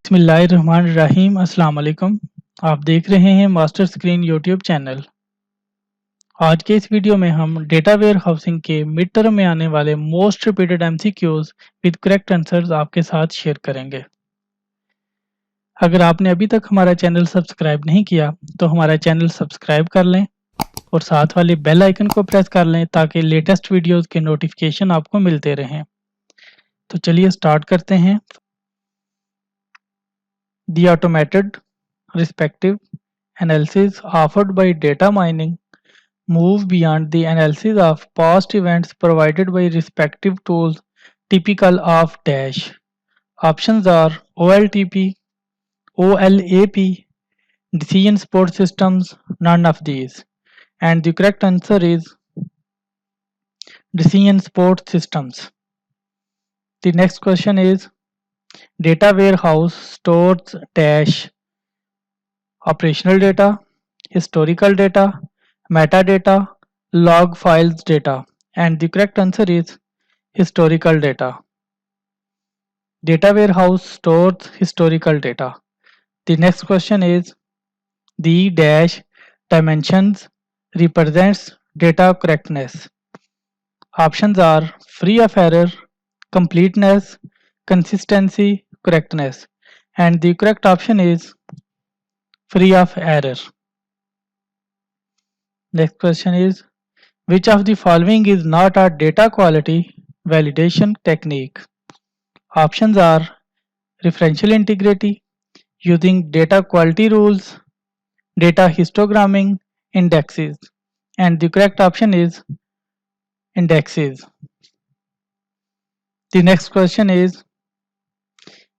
बिस्मिल्लाहिर्रहमानिर्रहीम। अस्सलाम वालेकुम। आप देख रहे हैं मास्टर स्क्रीन यूट्यूब चैनल। आज के इस वीडियो में हम डेटा वेयर हाउसिंग के मिड टर्म में आने वाले most repeated MCQs with correct answers आपके साथ शेयर करेंगे। अगर आपने अभी तक हमारा चैनल सब्सक्राइब नहीं किया तो हमारा चैनल सब्सक्राइब कर लें और साथ वाले बेल आइकन को प्रेस कर लें ताकि लेटेस्ट वीडियोस के नोटिफिकेशन आपको मिलते रहें। तो चलिए स्टार्ट करते हैं। The automated respective analysis offered by data mining move beyond the analysis of past events provided by respective tools typical of dash. Options are OLTP, OLAP, decision support systems, none of these. And the correct answer is decision support systems. The next question is data warehouse stores dash operational data, historical data, metadata, log files data, and the correct answer is historical data. Data warehouse stores historical data. The next question is the dash dimensions represents data correctness. Options are free of error, completeness, consistency, correctness, and the correct option is free of error. Next question is which of the following is not a data quality validation technique? Options are referential integrity, using data quality rules, data histogramming, indexes, and the correct option is indexes. The next question is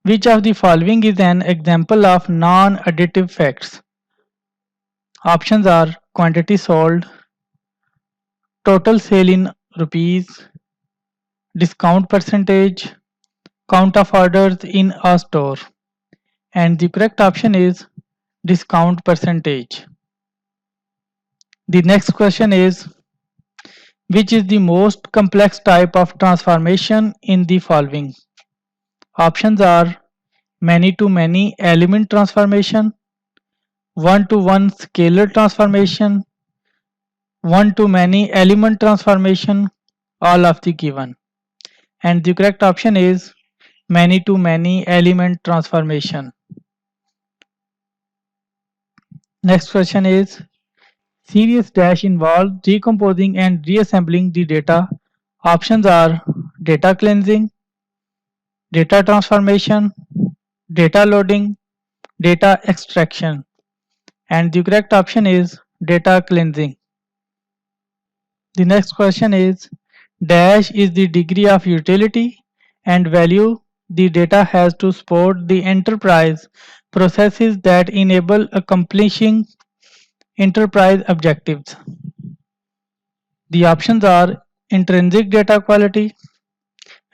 which of the following is an example of non-additive facts? Options are quantity sold, total sale in rupees, discount percentage, count of orders in a store, and the correct option is discount percentage. The next question is which is the most complex type of transformation in the following? Options are many to many element transformation, one to one scalar transformation, one to many element transformation, all of the given. And the correct option is many to many element transformation. Next question is serious dash involves decomposing and reassembling the data. Options are data cleansing, data transformation, data loading, data extraction, and the correct option is data cleansing. The next question is dash is the degree of utility and value the data has to support the enterprise processes that enable accomplishing enterprise objectives. The options are intrinsic data quality,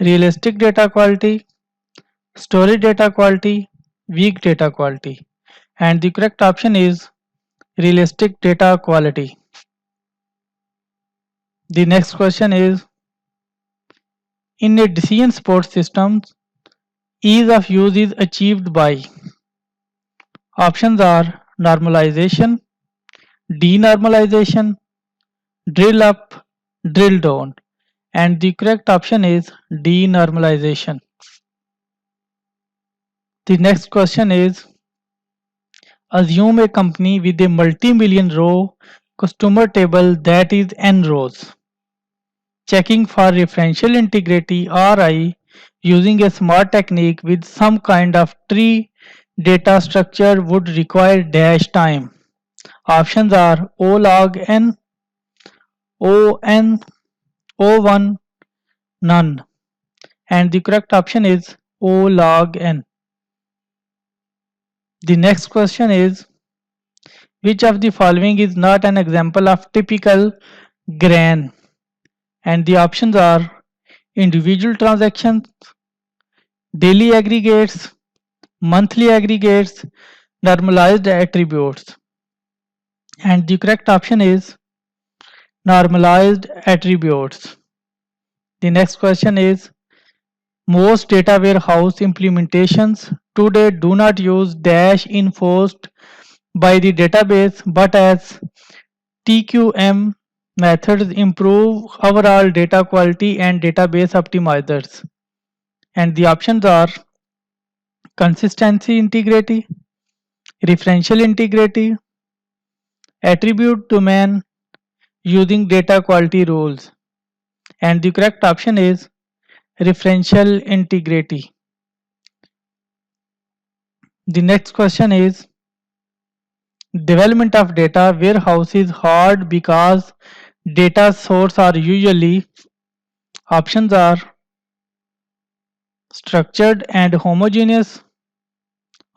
realistic data quality, storage data quality, weak data quality, and the correct option is realistic data quality. The next question is in a decision support system, ease of use is achieved by. Options are normalization, denormalization, drill up, drill down, and the correct option is denormalization. The next question is assume a company with a multi-million row customer table that is n rows. Checking for referential integrity RI using a smart technique with some kind of tree data structure would require dash time. Options are O log n, ON, O1, none. And the correct option is O log n. The next question is which of the following is not an example of typical GRAN? And the options are individual transactions, daily aggregates, monthly aggregates, normalized attributes. And the correct option is normalized attributes. The next question is most data warehouse implementations today do not use dash enforced by the database, but as TQM methods improve overall data quality and database optimizers. And the options are consistency integrity, referential integrity, attribute domain using data quality rules. And the correct option is referential integrity. The next question is development of data warehouse is hard because data sources are usually options are structured and homogeneous,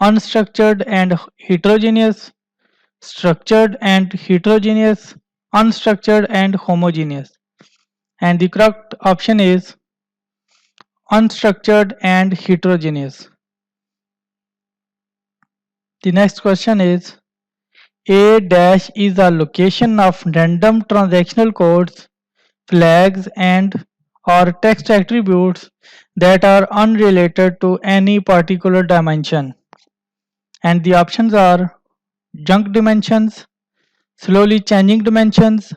unstructured and heterogeneous, structured and heterogeneous, unstructured and homogeneous. And the correct option is unstructured and heterogeneous. The next question is A dash is a location of random transactional codes, flags and or text attributes that are unrelated to any particular dimension. And the options are junk dimensions, slowly changing dimensions,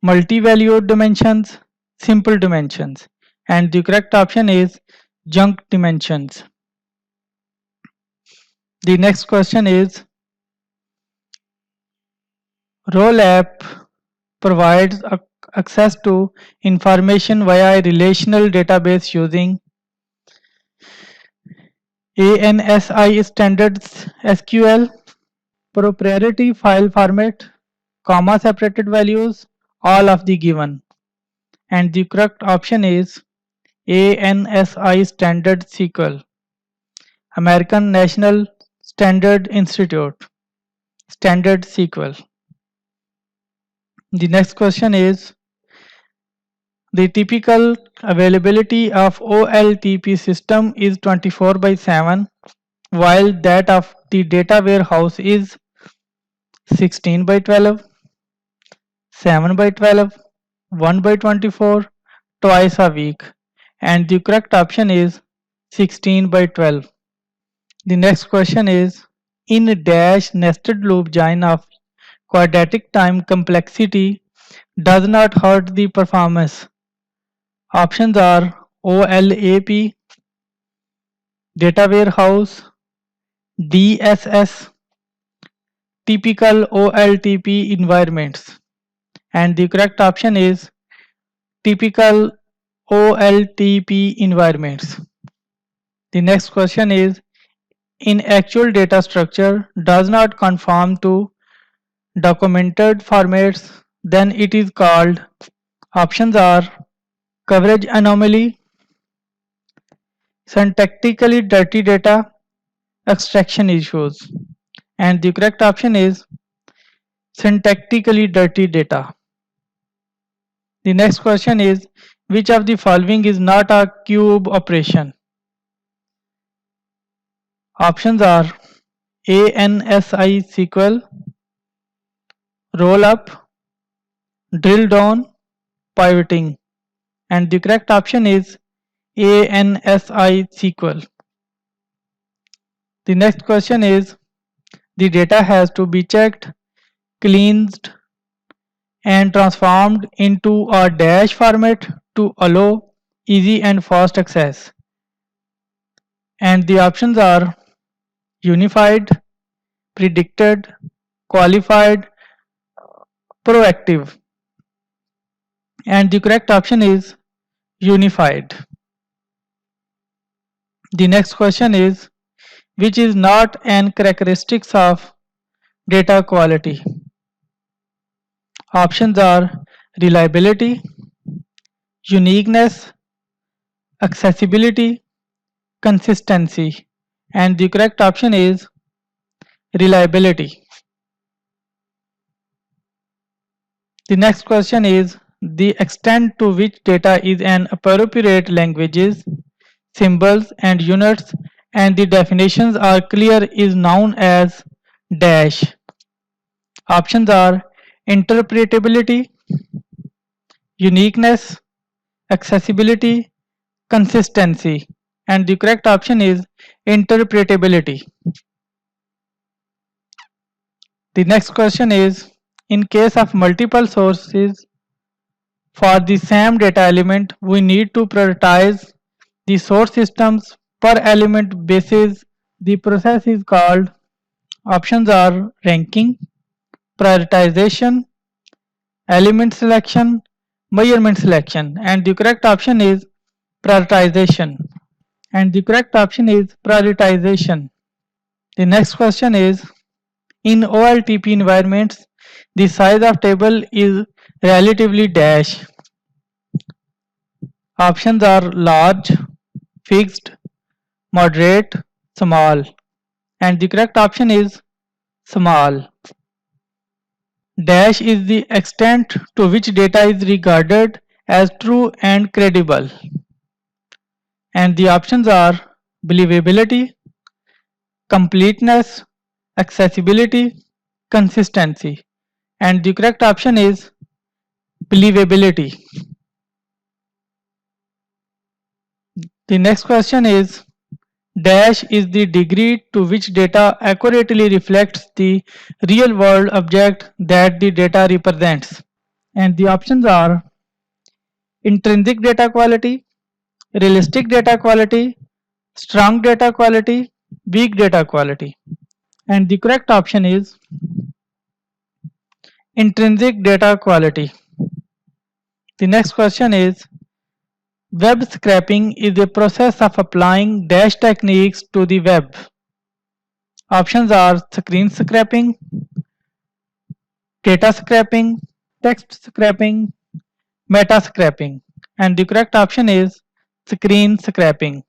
multi-valued dimensions, simple dimensions. And the correct option is junk dimensions. The next question is Rollup provides access to information via a relational database using ANSI standards SQL, proprietary file format, comma separated values, all of the given. And the correct option is ANSI standard SQL, American National Standard Institute, standard SQL. The next question is the typical availability of OLTP system is 24/7 while that of the data warehouse is 16/12, 7/12, 1/24, twice a week. And the correct option is 16/12. The next question is in dash nested loop join of quadratic time complexity does not hurt the performance. Options are OLAP, data warehouse, DSS, typical OLTP environments. And the correct option is typical OLTP environments. The next question is in actual data structure does not conform to documented formats, then it is called. Options are coverage anomaly, syntactically dirty data, extraction issues. And the correct option is syntactically dirty data. The next question is which of the following is not a cube operation? Options are ANSI SQL, roll up, drill down, pivoting. And the correct option is ANSI SQL. The next question is the data has to be checked, cleansed and transformed into a dash format to allow easy and fast access. And the options are unified, predicted, qualified, proactive. And the correct option is unified. The next question is which is not an characteristics of data quality? Options are reliability, uniqueness, accessibility, consistency. And the correct option is reliability. The next question is the extent to which data is an appropriate languages, symbols and units and the definitions are clear is known as dash. Options are interpretability, uniqueness, accessibility, consistency. And the correct option is interpretability. The next question is, in case of multiple sources for the same data element, we need to prioritize the source systems per element basis. The process is called, options are ranking, prioritization, element selection, measurement selection, and the correct option is prioritization. The next question is, in OLTP environments, the size of table is relatively dash. Options are large, fixed, moderate, small, and the correct option is small. Dash is the extent to which data is regarded as true and credible. And the options are believability, completeness, accessibility, consistency. And the correct option is believability. The next question is, dash is the degree to which data accurately reflects the real world object that the data represents. And the options are intrinsic data quality, realistic data quality, strong data quality, weak data quality. And the correct option is intrinsic data quality. The next question is, web scraping is a process of applying dash techniques to the web. Options are screen scraping, data scraping, text scraping, meta scraping. And the correct option is screen scraping.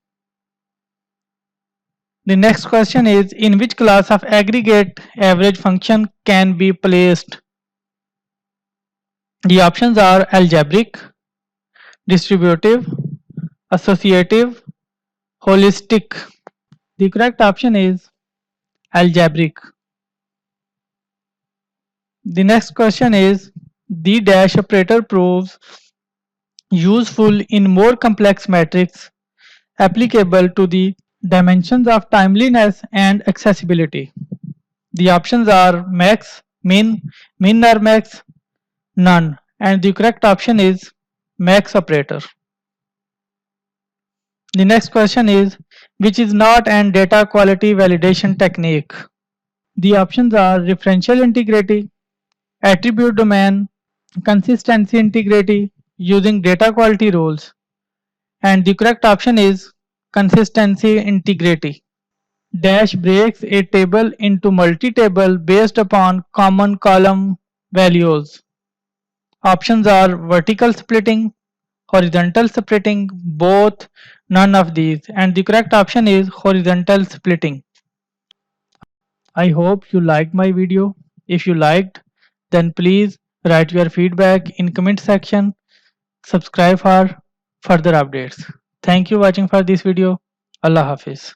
The next question is, in which class of aggregate average function can be placed? The options are algebraic, distributive, associative, holistic. The correct option is algebraic. The next question is, the dash operator proves useful in more complex metrics applicable to the dimensions of timeliness and accessibility. The options are max, min, min or max, none, and the correct option is max operator. The next question is, which is not an data quality validation technique? The options are referential integrity, attribute domain, consistency integrity using data quality rules, and the correct option is consistency integrity. Dash breaks a table into multi-table based upon common column values. Options are vertical splitting, horizontal splitting, both, none of these, and the correct option is horizontal splitting. I hope you liked my video. If you liked, then please write your feedback in comment section. Subscribe for further updates. Thank you for watching for this video. Allah Hafiz.